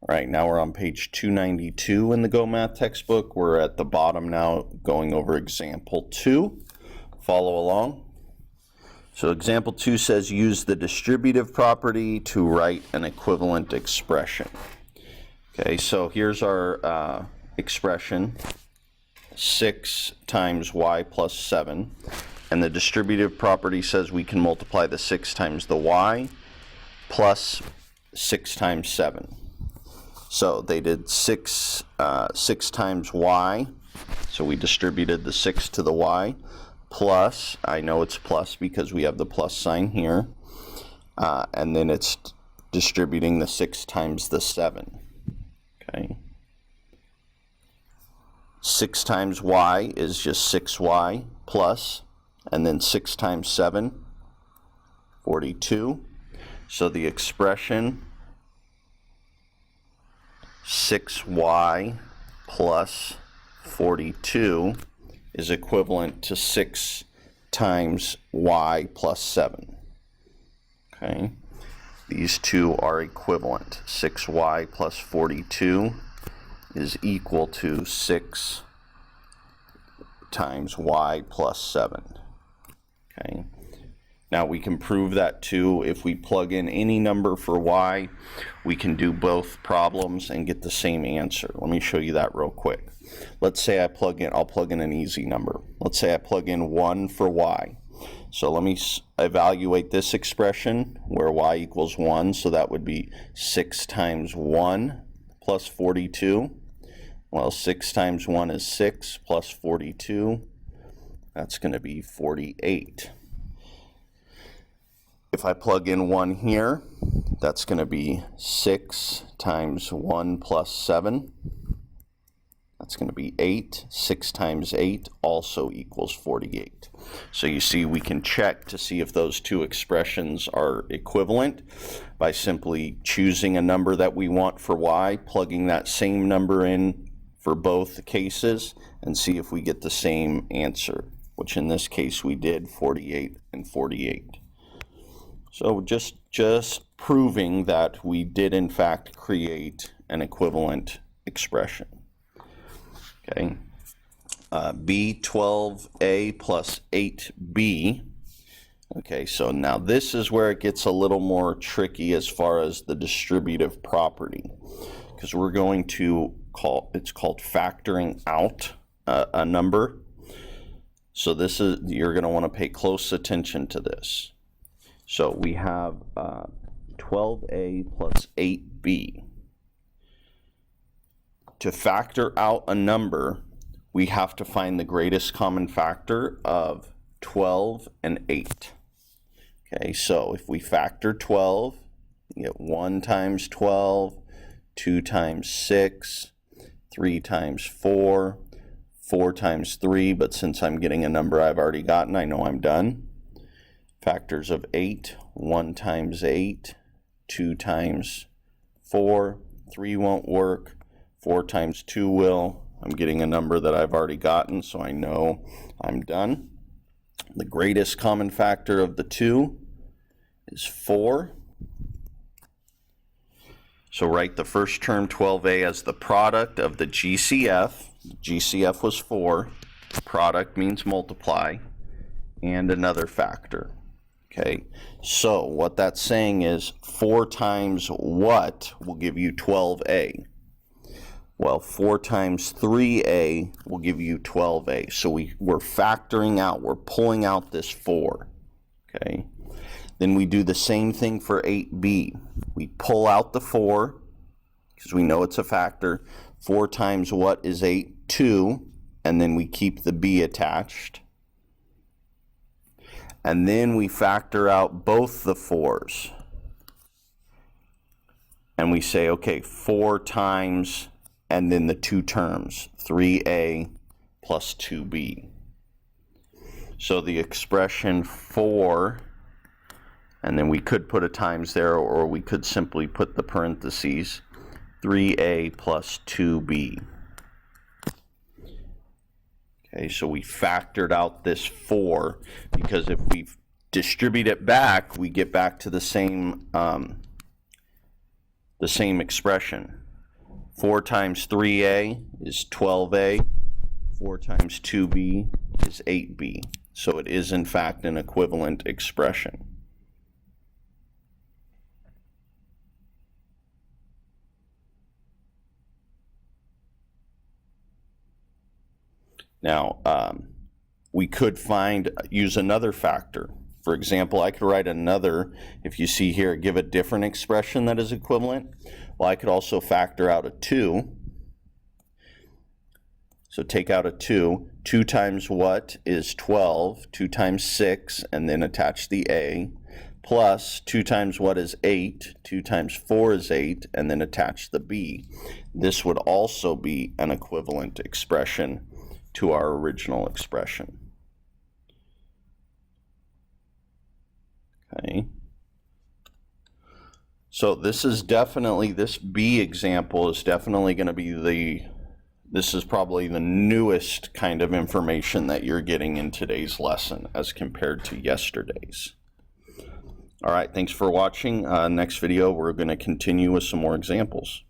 All right, now we're on page 292 in the Go Math textbook. We're at the bottom now going over example 2. Follow along. So example 2 says use the distributive property to write an equivalent expression. Okay, so here's our expression, 6 times y plus 7. And the distributive property says we can multiply the 6 times the y plus 6 times 7. So they did 6 times y, so we distributed the 6 to the y, plus, I know it's plus because we have the plus sign here, and then it's distributing the 6 times the 7. Okay. 6 times y is just 6y plus, and then 6 times 7, 42. So the expression 6y plus 42 is equivalent to 6 times y plus 7. Okay, these two are equivalent. 6y plus 42 is equal to 6 times y plus 7. Okay. Now we can prove that too. If we plug in any number for y, we can do both problems and get the same answer. Let me show you that real quick. Let's say I'll plug in an easy number. Let's say I plug in 1 for y. So let me evaluate this expression where y equals 1. So that would be 6 times 1 plus 42. Well, 6 times 1 is 6 plus 42. That's going to be 48. If I plug in 1 here, that's going to be 6 times 1 plus 7. That's going to be 8. 6 times 8 also equals 48. So you see we can check to see if those two expressions are equivalent by simply choosing a number that we want for y, plugging that same number in for both cases, and see if we get the same answer, which in this case we did, 48 and 48. So just proving that we did in fact create an equivalent expression. Okay, b 12a plus 8b. Okay, so now this is where it gets a little more tricky as far as the distributive property, because we're going to it's called factoring out a number. So this is, you're going to want to pay close attention to this. So we have 12a plus 8b. To factor out a number, we have to find the greatest common factor of 12 and 8. Okay, so if we factor 12, you get 1 times 12, 2 times 6, 3 times 4, 4 times 3, but since I'm getting a number I've already gotten, I know I'm done. Factors of 8, 1 times 8, 2 times 4, 3 won't work, 4 times 2 will. I'm getting a number that I've already gotten, so I know I'm done. The greatest common factor of the two is 4. So write the first term, 12a, as the product of the GCF. GCF was 4. Product means multiply, and another factor. Okay, so what that's saying is 4 times what will give you 12a? Well, 4 times 3a will give you 12a. So we're factoring out, we're pulling out this 4. Okay, then we do the same thing for 8b. We pull out the 4 because we know it's a factor. 4 times what is 8? 2, and then we keep the b attached. And then we factor out both the 4's. And we say, okay, 4 times, and then the two terms, 3a plus 2b. So the expression 4, and then we could put a times there, or we could simply put the parentheses, 3a plus 2b. Okay, so we factored out this 4, because if we distribute it back, we get back to the same expression. 4 times 3a is 12a. 4 times 2b is 8b. So it is in fact an equivalent expression. Now, we could use another factor. For example, I could write another, if you see here, give a different expression that is equivalent. Well, I could also factor out a 2. So take out a 2. 2 times what is 12? 2 times 6, and then attach the a, plus 2 times what is 8? 2 times 4 is 8, and then attach the b. This would also be an equivalent expression to our original expression. Okay. So this B example is definitely going to be this is probably the newest kind of information that you're getting in today's lesson as compared to yesterday's. All right, thanks for watching. Next video, we're going to continue with some more examples.